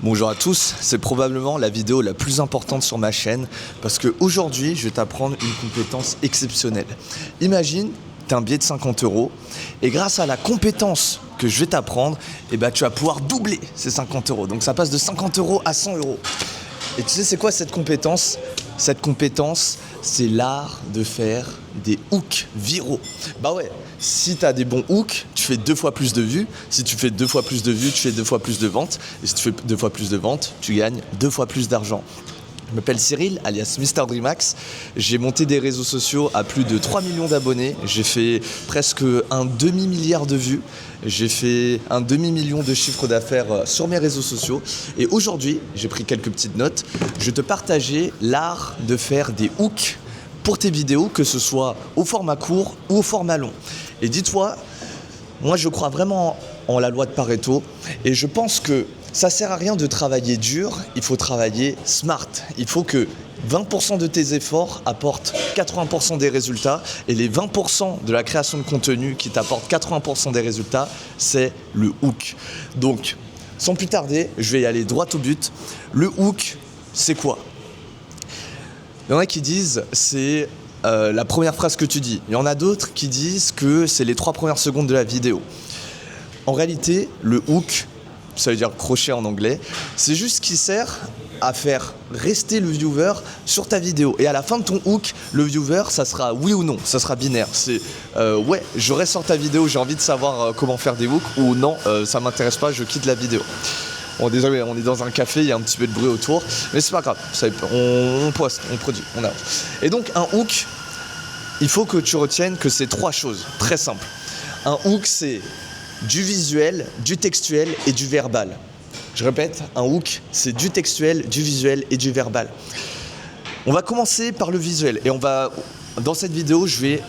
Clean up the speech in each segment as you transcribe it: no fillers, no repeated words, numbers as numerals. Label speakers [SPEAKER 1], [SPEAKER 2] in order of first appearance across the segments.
[SPEAKER 1] Bonjour à tous, c'est probablement la vidéo la plus importante sur ma chaîne parce qu'aujourd'hui, je vais t'apprendre une compétence exceptionnelle. Imagine, tu as un billet de 50 € et grâce à la compétence que je vais t'apprendre, tu vas pouvoir doubler ces 50 €. Donc ça passe de 50 € à 100 €. Et tu sais c'est quoi cette compétence ? Cette compétence, c'est l'art de faire des hooks viraux. Bah ouais, si tu as des bons hooks, tu fais 2 fois plus de vues. Si tu fais 2 fois plus de vues, tu fais 2 fois plus de ventes. Et si tu fais 2 fois plus de ventes, tu gagnes 2 fois plus d'argent. Je m'appelle Cyril, alias Mr Dreamax. J'ai monté des réseaux sociaux à plus de 3 millions d'abonnés. J'ai fait presque un demi-milliard de vues. J'ai fait un demi-million de chiffre d'affaires sur mes réseaux sociaux. Et aujourd'hui, j'ai pris quelques petites notes. Je vais te partager l'art de faire des hooks pour tes vidéos, que ce soit au format court ou au format long. Et dis-toi, moi je crois vraiment en la loi de Pareto et je pense que ça sert à rien de travailler dur, il faut travailler smart. Il faut que 20% de tes efforts apportent 80% des résultats et les 20% de la création de contenu qui t'apportent 80% des résultats, c'est le hook. Donc, sans plus tarder, je vais y aller droit au but. Le hook, c'est quoi ? Il y en a qui disent c'est la première phrase que tu dis. Il y en a d'autres qui disent que c'est les 3 premières secondes de la vidéo. En réalité, le hook, ça veut dire crochet en anglais, c'est juste ce qui sert à faire rester le viewer sur ta vidéo. Et à la fin de ton hook, le viewer, ça sera oui ou non, ça sera binaire. C'est ouais, je reste sur ta vidéo, j'ai envie de savoir comment faire des hooks, ou non, ça m'intéresse pas, je quitte la vidéo. Bon, désolé, on est dans un café, il y a un petit peu de bruit autour, mais c'est pas grave, on poste, on produit, on avance. Et donc un hook, il faut que tu retiennes que c'est 3 choses, très simples. Un hook, c'est du visuel, du textuel et du verbal. Je répète, un hook, c'est du textuel, du visuel et du verbal. On va commencer par le visuel et dans cette vidéo, je vais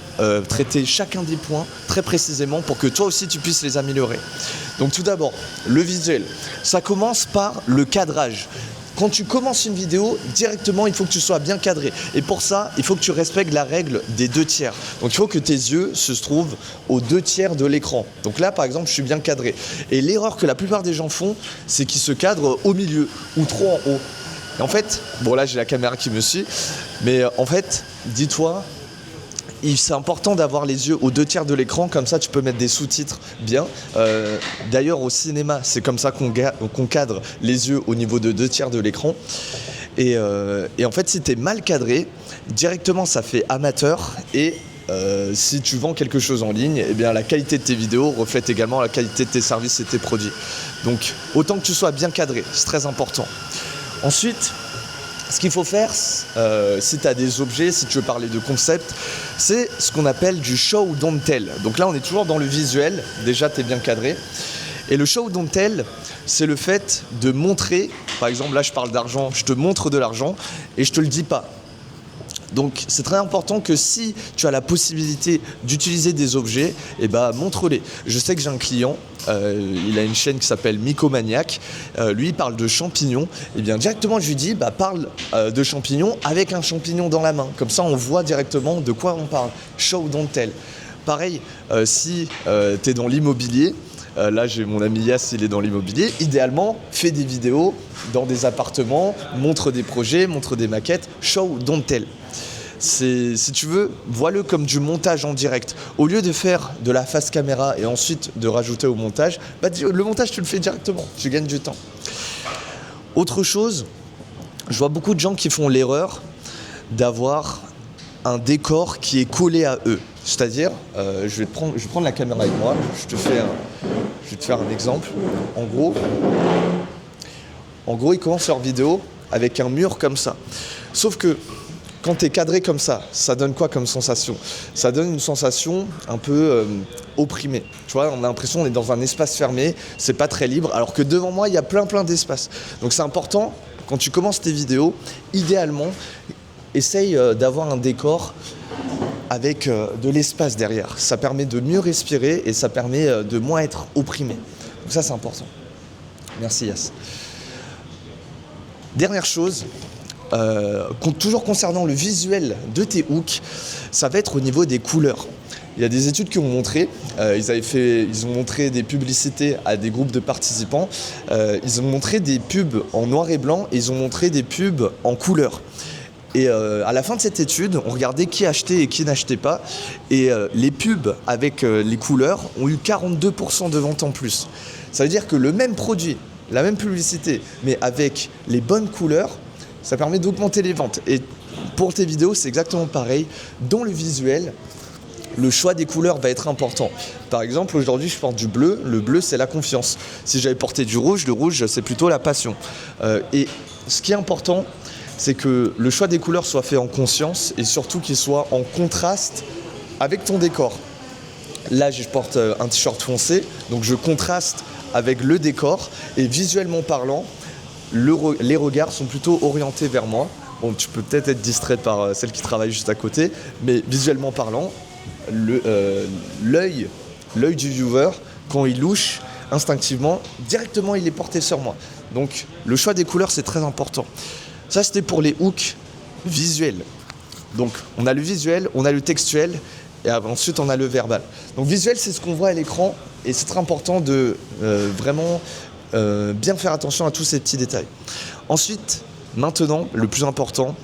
[SPEAKER 1] traiter chacun des points très précisément pour que toi aussi tu puisses les améliorer. Donc tout d'abord, le visuel. Ça commence par le cadrage. Quand tu commences une vidéo, directement, il faut que tu sois bien cadré. Et pour ça, il faut que tu respectes la règle des 2 tiers. Donc, il faut que tes yeux se trouvent aux 2 tiers de l'écran. Donc là, par exemple, je suis bien cadré. Et l'erreur que la plupart des gens font, c'est qu'ils se cadrent au milieu ou trop en haut. Et en fait, bon là, j'ai la caméra qui me suit. Mais en fait, dis-toi, c'est important d'avoir les yeux aux 2 tiers de l'écran, comme ça tu peux mettre des sous-titres bien. D'ailleurs au cinéma, c'est comme ça qu'on cadre les yeux au niveau de 2 tiers de l'écran. Et en fait, si tu es mal cadré, directement ça fait amateur et si tu vends quelque chose en ligne, eh bien la qualité de tes vidéos reflète également la qualité de tes services et tes produits. Donc autant que tu sois bien cadré, c'est très important. Ensuite, ce qu'il faut faire, si tu as des objets, si tu veux parler de concept, c'est ce qu'on appelle du show don't tell. Donc là, on est toujours dans le visuel. Déjà, tu es bien cadré. Et le show don't tell, c'est le fait de montrer, par exemple, là, je parle d'argent, je te montre de l'argent et je te le dis pas. Donc c'est très important que si tu as la possibilité d'utiliser des objets, montre-les. Je sais que j'ai un client, il a une chaîne qui s'appelle Mycomaniac, lui il parle de champignons, et bien directement je lui dis parle de champignons avec un champignon dans la main, comme ça on voit directement de quoi on parle. Show don't tell. Pareil, si tu es dans l'immobilier, là j'ai mon ami Yass, il est dans l'immobilier, idéalement fais des vidéos dans des appartements, montre des projets, montre des maquettes, show don't tell. Si tu veux, vois-le comme du montage en direct. Au lieu de faire de la face caméra et ensuite de rajouter au montage, le montage tu le fais directement, tu gagnes du temps. Autre chose, je vois beaucoup de gens qui font l'erreur d'avoir un décor qui est collé à eux. C'est-à-dire, je vais prendre la caméra avec moi, je vais te faire un exemple. En gros, ils commencent leur vidéo avec un mur comme ça. Sauf que quand tu es cadré comme ça donne quoi comme sensation ? Ça donne une sensation un peu opprimée. Tu vois, on a l'impression qu'on est dans un espace fermé, c'est pas très libre, alors que devant moi, il y a plein d'espace. Donc c'est important, quand tu commences tes vidéos, idéalement, essaye d'avoir un décor avec de l'espace derrière. Ça permet de mieux respirer et ça permet de moins être opprimé. Donc ça, c'est important. Merci Yass. Dernière chose, toujours concernant le visuel de tes hooks, ça va être au niveau des couleurs. Il y a des études qui ont montré, ils ont montré des publicités à des groupes de participants, ils ont montré des pubs en noir et blanc et ils ont montré des pubs en couleur. Et à la fin de cette étude, on regardait qui achetait et qui n'achetait pas. Et les pubs avec les couleurs ont eu 42% de ventes en plus. Ça veut dire que le même produit, la même publicité, mais avec les bonnes couleurs, ça permet d'augmenter les ventes. Et pour tes vidéos, c'est exactement pareil. Dans le visuel, le choix des couleurs va être important. Par exemple, aujourd'hui, je porte du bleu. Le bleu, c'est la confiance. Si j'avais porté du rouge, le rouge, c'est plutôt la passion. Et ce qui est important, c'est que le choix des couleurs soit fait en conscience et surtout qu'il soit en contraste avec ton décor. Là, je porte un t-shirt foncé, donc je contraste avec le décor et visuellement parlant, les regards sont plutôt orientés vers moi. Bon, tu peux peut-être être distrait par celle qui travaille juste à côté, mais visuellement parlant, l'œil du viewer, quand il louche, instinctivement, directement il est porté sur moi. Donc le choix des couleurs, c'est très important. Ça, c'était pour les hooks visuels. Donc on a le visuel, on a le textuel, et ensuite on a le verbal. Donc visuel, c'est ce qu'on voit à l'écran, et c'est très important de vraiment bien faire attention à tous ces petits détails. Ensuite, maintenant, le plus important,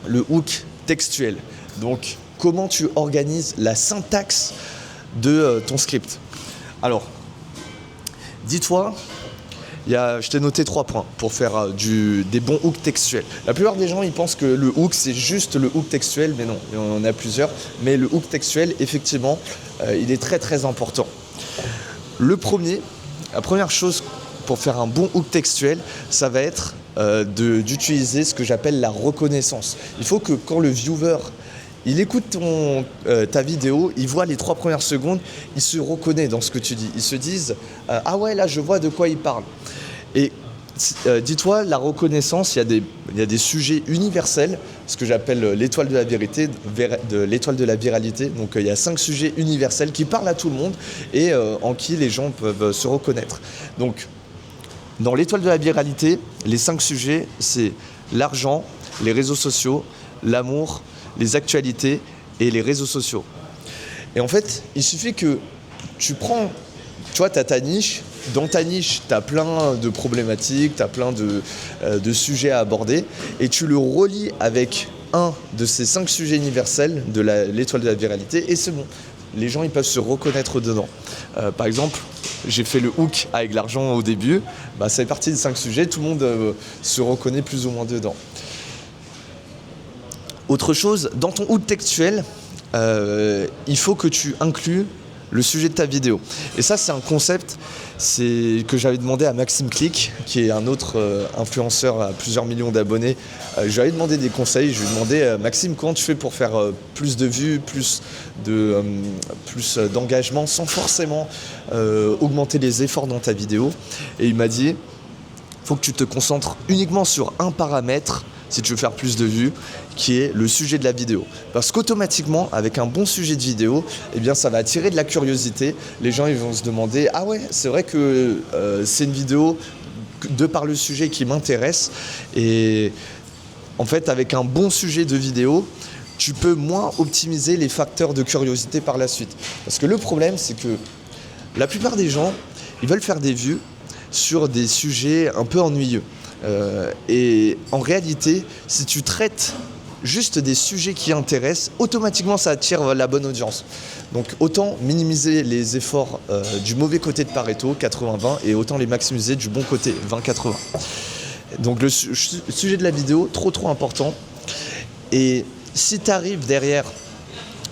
[SPEAKER 1] le hook textuel. Donc, comment tu organises la syntaxe de ton script. Alors, dis-toi, je t'ai noté 3 points pour faire des bons hooks textuels. La plupart des gens, ils pensent que le hook, c'est juste le hook textuel, mais non, il y en a plusieurs. Mais le hook textuel, effectivement, il est très très important. La première chose pour faire un bon hook textuel, ça va être d'utiliser ce que j'appelle la reconnaissance. Il faut que quand le viewer il écoute ta vidéo, il voit les 3 premières secondes, il se reconnaît dans ce que tu dis. Ils se disent « Ah ouais, là, je vois de quoi il parle ». Et dis-toi, la reconnaissance, il y a des sujets universels, ce que j'appelle l'étoile de la vérité, l'étoile de la viralité. Donc il y a 5 sujets universels qui parlent à tout le monde et en qui les gens peuvent se reconnaître. Donc, dans l'étoile de la viralité, les 5 sujets, c'est l'argent, les réseaux sociaux, l'amour, les actualités et les réseaux sociaux. Et en fait, il suffit que tu as ta niche. Dans ta niche, tu as plein de problématiques, tu as plein de sujets à aborder et tu le relis avec un de ces 5 sujets universels de l'étoile de la viralité et c'est bon. Les gens, ils peuvent se reconnaître dedans. Par exemple, j'ai fait le hook avec l'argent au début. Ça fait partie des 5 sujets. Tout le monde se reconnaît plus ou moins dedans. Autre chose, dans ton hook textuel, il faut que tu inclues le sujet de ta vidéo. Et ça, c'est un concept que j'avais demandé à Maxime Click, qui est un autre influenceur à plusieurs millions d'abonnés. J'avais demandé des conseils. Je lui ai demandé, Maxime, comment tu fais pour faire plus de vues, plus d'engagement, sans forcément augmenter les efforts dans ta vidéo. Et il m'a dit, il faut que tu te concentres uniquement sur un paramètre si tu veux faire plus de vues, qui est le sujet de la vidéo. Parce qu'automatiquement, avec un bon sujet de vidéo, ça va attirer de la curiosité. Les gens ils vont se demander « Ah ouais, c'est vrai que c'est une vidéo de par le sujet qui m'intéresse. » Et en fait, avec un bon sujet de vidéo, tu peux moins optimiser les facteurs de curiosité par la suite. Parce que le problème, c'est que la plupart des gens, ils veulent faire des vues sur des sujets un peu ennuyeux. Et en réalité, si tu traites juste des sujets qui intéressent, automatiquement ça attire la bonne audience. Donc autant minimiser les efforts du mauvais côté de Pareto, 80-20, et autant les maximiser du bon côté, 20-80. Donc le sujet de la vidéo, trop important. Et si tu arrives derrière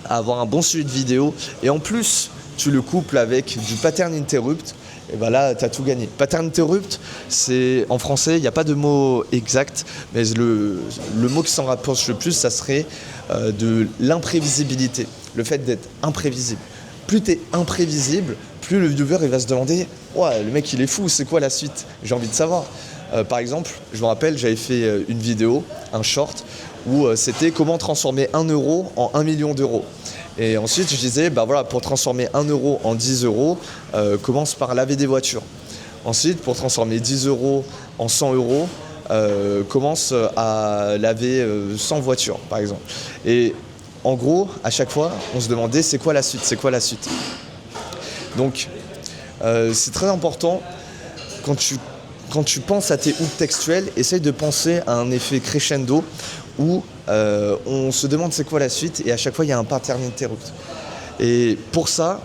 [SPEAKER 1] à avoir un bon sujet de vidéo, et en plus tu le couples avec du pattern interrupt, et là, tu as tout gagné. Pattern interrupt, c'est en français, il n'y a pas de mot exact, mais le mot qui s'en rapproche le plus, ça serait de l'imprévisibilité, le fait d'être imprévisible. Plus tu es imprévisible, plus le viewer il va se demander « Ouais, le mec il est fou, c'est quoi la suite ? J'ai envie de savoir. » Par exemple, je me rappelle, j'avais fait une vidéo, un short, où c'était comment transformer 1 euro en 1 million d'euros. Et ensuite, je disais, pour transformer 1 euro en 10 euros, commence par laver des voitures. Ensuite, pour transformer 10 euros en 100 euros, commence à laver 100 voitures, par exemple. Et en gros, à chaque fois, on se demandait c'est quoi la suite, c'est quoi la suite. Donc, c'est très important quand tu penses à tes hooks textuels, essaye de penser à un effet crescendo où on se demande c'est quoi la suite et à chaque fois il y a un pattern interrupt. Et pour ça,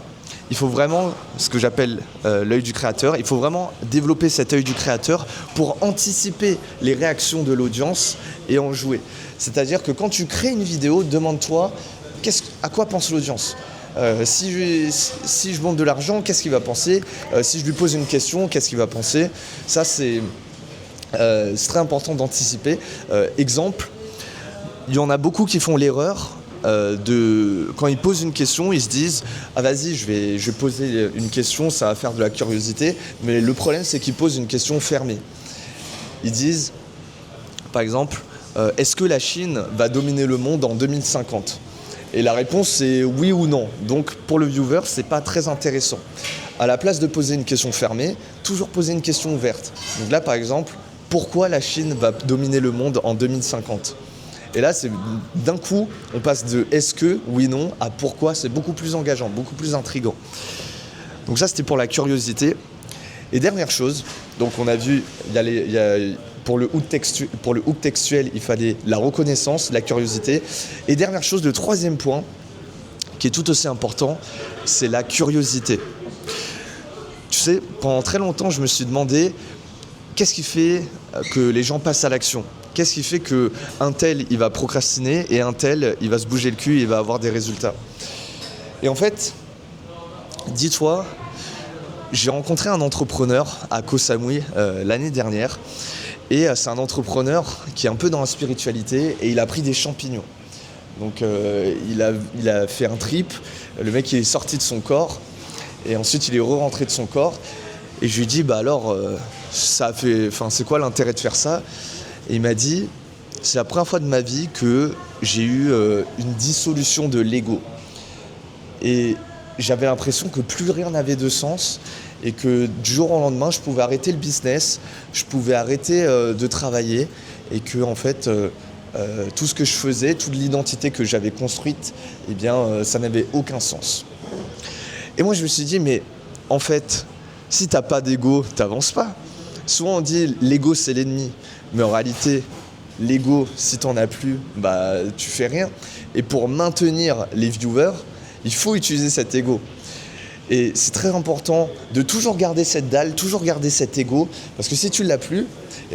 [SPEAKER 1] il faut vraiment, ce que j'appelle l'œil du créateur, il faut vraiment développer cet œil du créateur pour anticiper les réactions de l'audience et en jouer. C'est-à-dire que quand tu crées une vidéo, demande-toi à quoi pense l'audience. Si je montre de l'argent, qu'est-ce qu'il va penser ? Si je lui pose une question, qu'est-ce qu'il va penser ? Ça, c'est très important d'anticiper. Exemple, il y en a beaucoup qui font l'erreur quand ils posent une question, ils se disent « Ah vas-y, je vais poser une question, ça va faire de la curiosité. » Mais le problème, c'est qu'ils posent une question fermée. Ils disent, par exemple, « Est-ce que la Chine va dominer le monde en 2050 ?» Et la réponse, c'est oui ou non. Donc, pour le viewer, c'est pas très intéressant. À la place de poser une question fermée, toujours poser une question ouverte. Donc là, par exemple, pourquoi la Chine va dominer le monde en 2050 ? Et là, d'un coup, on passe de est-ce que, oui, non, à pourquoi. C'est beaucoup plus engageant, beaucoup plus intriguant. Donc ça, c'était pour la curiosité. Et dernière chose, donc on a vu, pour le hook textuel, il fallait la reconnaissance, la curiosité. Et dernière chose, le troisième point, qui est tout aussi important, c'est la curiosité. Tu sais, pendant très longtemps, je me suis demandé qu'est-ce qui fait que les gens passent à l'action ? Qu'est-ce qui fait qu'un tel, il va procrastiner et un tel, il va se bouger le cul et il va avoir des résultats ? Et en fait, dis-toi, j'ai rencontré un entrepreneur à Koh Samui l'année dernière. Et c'est un entrepreneur qui est un peu dans la spiritualité et il a pris des champignons. Donc il a fait un trip, le mec il est sorti de son corps et ensuite il est re-rentré de son corps. Et je lui ai dit, c'est quoi l'intérêt de faire ça ? Et il m'a dit, c'est la première fois de ma vie que j'ai eu une dissolution de l'ego. Et j'avais l'impression que plus rien n'avait de sens et que du jour au lendemain, je pouvais arrêter le business, je pouvais arrêter de travailler et que en fait, tout ce que je faisais, toute l'identité que j'avais construite, ça n'avait aucun sens. Et moi, je me suis dit, mais en fait, si t'as pas d'ego, t'avances pas. Souvent, on dit l'ego, c'est l'ennemi. Mais en réalité, l'ego, si t'en as plus, tu fais rien. Et pour maintenir les viewers, il faut utiliser cet ego. Et c'est très important de toujours garder cette dalle, toujours garder cet ego, parce que si tu l'as plus,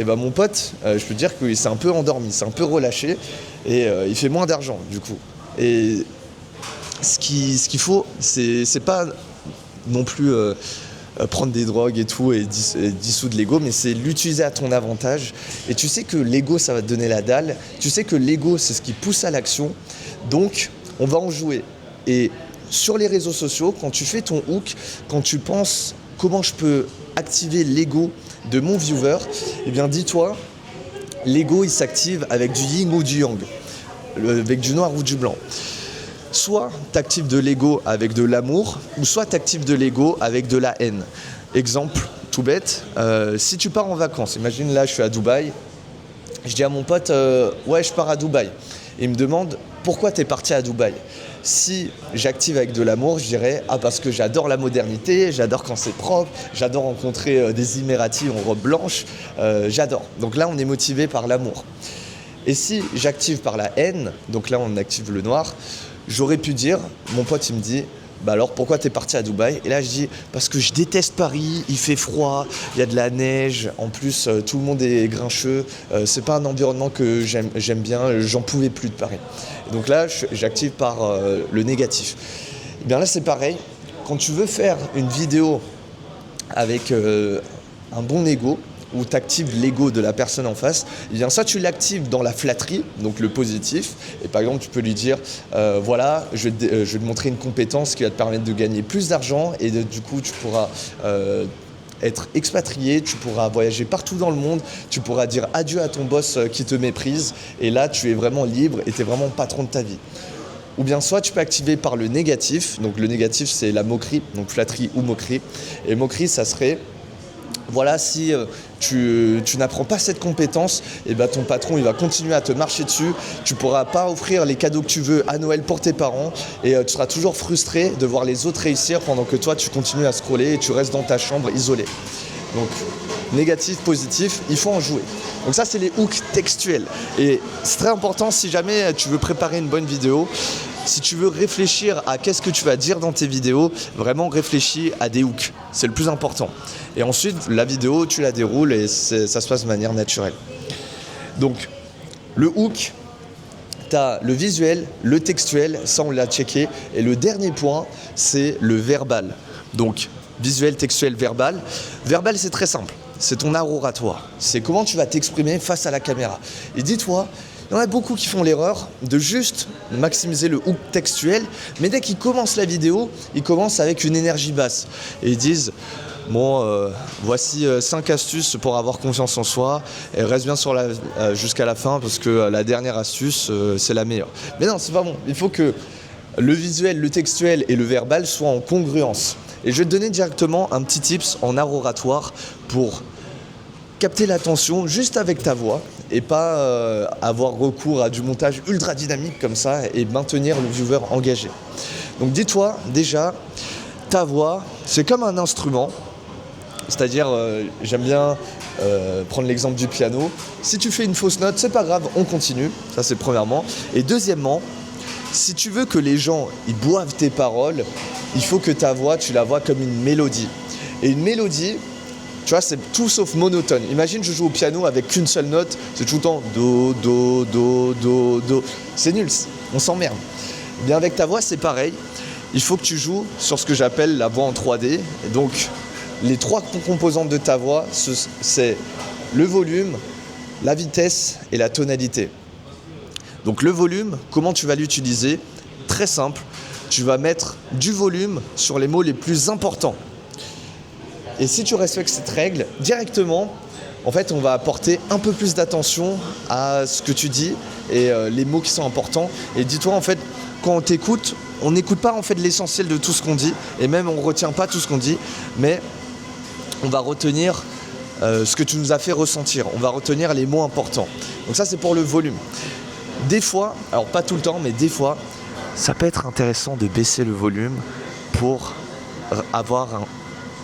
[SPEAKER 1] mon pote, je peux te dire qu'il s'est un peu endormi, s'est un peu relâché, et il fait moins d'argent du coup. Et ce qu'il faut, c'est pas non plus prendre des drogues et tout et dissoudre l'ego, mais c'est l'utiliser à ton avantage. Et tu sais que l'ego, ça va te donner la dalle. Tu sais que l'ego, c'est ce qui pousse à l'action. Donc, on va en jouer. Et sur les réseaux sociaux, quand tu fais ton hook, quand tu penses comment je peux activer l'ego de mon viewer, dis-toi, l'ego, il s'active avec du yin ou du yang, avec du noir ou du blanc. Soit tu actives de l'ego avec de l'amour, ou soit tu actives de l'ego avec de la haine. Exemple tout bête, si tu pars en vacances, imagine là je suis à Dubaï, je dis à mon pote ouais je pars à Dubaï. Et il me demande pourquoi tu es parti à Dubaï. Si j'active avec de l'amour, je dirais parce que j'adore la modernité, j'adore quand c'est propre, j'adore rencontrer des Émiratis en robe blanche, j'adore. Donc là on est motivé par l'amour. Et si j'active par la haine, donc là on active le noir, j'aurais pu dire, mon pote il me dit, alors pourquoi t'es parti à Dubaï ? Et là je dis, parce que je déteste Paris, il fait froid, il y a de la neige, en plus tout le monde est grincheux, c'est pas un environnement que j'aime bien, j'en pouvais plus de Paris. Et donc là j'active par le négatif. Et bien là c'est pareil, quand tu veux faire une vidéo avec un bon ego, où tu actives l'ego de la personne en face, soit tu l'actives dans la flatterie, donc le positif, et par exemple tu peux lui dire voilà, je vais te montrer une compétence qui va te permettre de gagner plus d'argent et du coup tu pourras être expatrié, tu pourras voyager partout dans le monde, tu pourras dire adieu à ton boss qui te méprise et là tu es vraiment libre et tu es vraiment patron de ta vie. Ou bien soit tu peux activer par le négatif, donc le négatif c'est la moquerie, donc flatterie ou moquerie, et moquerie ça serait Voilà, si tu n'apprends pas cette compétence, et ben ton patron il va continuer à te marcher dessus, tu ne pourras pas offrir les cadeaux que tu veux à Noël pour tes parents et tu seras toujours frustré de voir les autres réussir pendant que toi tu continues à scroller et tu restes dans ta chambre isolé. Donc négatif, positif, il faut en jouer. Donc ça c'est les hooks textuels et c'est très important si jamais tu veux préparer une bonne vidéo. Si tu veux réfléchir à qu'est-ce que tu vas dire dans tes vidéos, vraiment réfléchis à des hooks, c'est le plus important. Et ensuite, la vidéo, tu la déroules et ça se passe de manière naturelle. Donc, le hook, tu as le visuel, le textuel, ça on l'a checké. Et le dernier point, c'est le verbal. Donc, visuel, textuel, verbal. Verbal, c'est très simple, c'est ton art oratoire. C'est comment tu vas t'exprimer face à la caméra. Et dis-toi, il y en a beaucoup qui font l'erreur de juste maximiser le hook textuel, mais dès qu'ils commencent la vidéo, ils commencent avec une énergie basse. Et ils disent, bon, voici 5 astuces pour avoir confiance en soi, et reste bien jusqu'à la fin, parce que la dernière astuce, c'est la meilleure. Mais non, c'est pas bon. Il faut que le visuel, le textuel et le verbal soient en congruence. Et je vais te donner directement un petit tips en art oratoire pour capter l'attention juste avec ta voix et pas avoir recours à du montage ultra dynamique comme ça et maintenir le viewer engagé. Donc dis-toi déjà, ta voix, c'est comme un instrument, c'est-à-dire j'aime bien prendre l'exemple du piano. Si tu fais une fausse note, c'est pas grave, on continue, ça c'est premièrement. Et deuxièmement, si tu veux que les gens ils boivent tes paroles, il faut que ta voix, tu la vois comme une mélodie. Et une mélodie, tu vois, c'est tout sauf monotone. Imagine, je joue au piano avec qu'une seule note, c'est tout le temps do, do, do, do, do. C'est nul, on s'emmerde. Bien avec ta voix, c'est pareil. Il faut que tu joues sur ce que j'appelle la voix en 3D. Et donc, les 3 composantes de ta voix, c'est le volume, la vitesse et la tonalité. Donc le volume, comment tu vas l'utiliser? Très simple, tu vas mettre du volume sur les mots les plus importants. Et si tu respectes cette règle, directement, en fait, on va apporter un peu plus d'attention à ce que tu dis et les mots qui sont importants. Et dis-toi, en fait, quand on t'écoute, on n'écoute pas en fait l'essentiel de tout ce qu'on dit, et même on ne retient pas tout ce qu'on dit, mais on va retenir ce que tu nous as fait ressentir. On va retenir les mots importants. Donc ça, c'est pour le volume. Des fois, alors pas tout le temps, mais des fois, ça peut être intéressant de baisser le volume pour avoir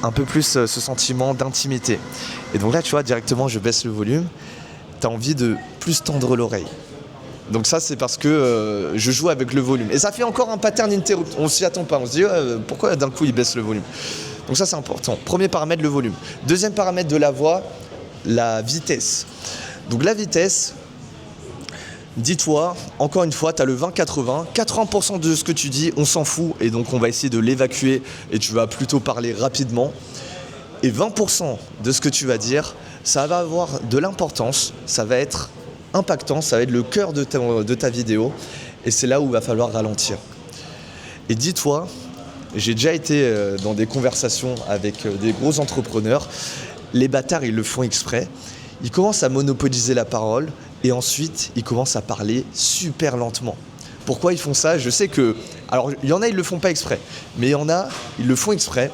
[SPEAKER 1] un peu plus ce sentiment d'intimité. Et donc là, tu vois, directement, je baisse le volume. Tu as envie de plus tendre l'oreille. Donc ça, c'est parce que je joue avec le volume. Et ça fait encore un pattern interrupt. On s'y attend pas. On se dit, pourquoi d'un coup, il baisse le volume? Donc ça, c'est important. Premier paramètre, le volume. Deuxième paramètre de la voix, la vitesse. Donc la vitesse, dis-toi, encore une fois, tu as le 20-80. 80% de ce que tu dis, on s'en fout. Et donc, on va essayer de l'évacuer et tu vas plutôt parler rapidement. Et 20% de ce que tu vas dire, ça va avoir de l'importance. Ça va être impactant. Ça va être le cœur de ta vidéo. Et c'est là où il va falloir ralentir. Et dis-toi, j'ai déjà été dans des conversations avec des gros entrepreneurs. Les bâtards, ils le font exprès. Ils commencent à monopoliser la parole. Et ensuite, ils commencent à parler super lentement. Pourquoi ils font ça? Je sais que... Alors, il y en a, ils ne le font pas exprès. Mais il y en a, ils le font exprès.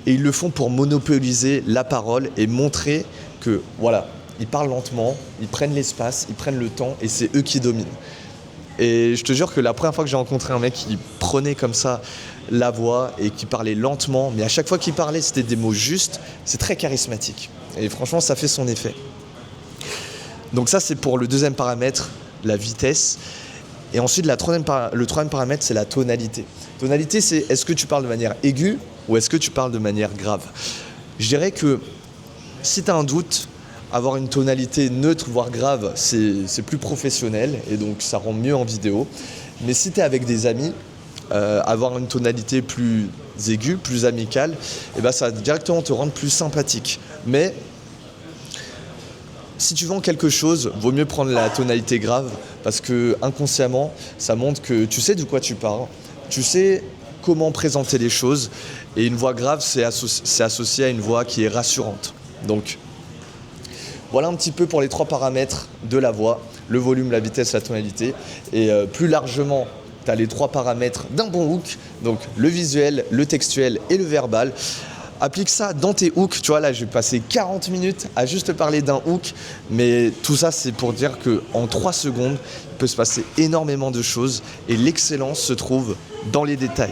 [SPEAKER 1] Et ils le font pour monopoliser la parole et montrer que, voilà, ils parlent lentement, ils prennent l'espace, ils prennent le temps et c'est eux qui dominent. Et je te jure que la première fois que j'ai rencontré un mec qui prenait comme ça la voix et qui parlait lentement, mais à chaque fois qu'il parlait, c'était des mots justes, c'est très charismatique. Et franchement, ça fait son effet. Donc ça, c'est pour le deuxième paramètre, la vitesse. Et ensuite, le troisième paramètre, c'est la tonalité. Tonalité, c'est est-ce que tu parles de manière aiguë ou est-ce que tu parles de manière grave? Je dirais que si tu as un doute, avoir une tonalité neutre, voire grave, c'est plus professionnel et donc ça rend mieux en vidéo. Mais si tu es avec des amis, avoir une tonalité plus aiguë, plus amicale, et ben ça va directement te rendre plus sympathique. Mais si tu vends quelque chose, vaut mieux prendre la tonalité grave parce que inconsciemment, ça montre que tu sais de quoi tu parles, tu sais comment présenter les choses et une voix grave, c'est associé à une voix qui est rassurante. Donc, voilà un petit peu pour les 3 paramètres de la voix, le volume, la vitesse, la tonalité. Et plus largement, tu as les 3 paramètres d'un bon hook, donc le visuel, le textuel et le verbal. applique ça dans tes hooks. Tu vois, là, je vais passer 40 minutes à juste te parler d'un hook, mais tout ça, c'est pour dire qu'en 3 secondes, il peut se passer énormément de choses et l'excellence se trouve dans les détails.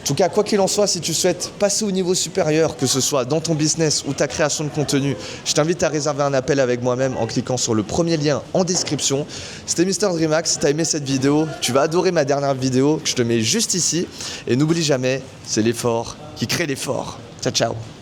[SPEAKER 1] En tout cas, quoi qu'il en soit, si tu souhaites passer au niveau supérieur, que ce soit dans ton business ou ta création de contenu, je t'invite à réserver un appel avec moi-même en cliquant sur le premier lien en description. C'était Mr Dreamax. Si tu as aimé cette vidéo, tu vas adorer ma dernière vidéo que je te mets juste ici. Et n'oublie jamais, c'est l'effort qui crée l'effort. Ciao, ciao.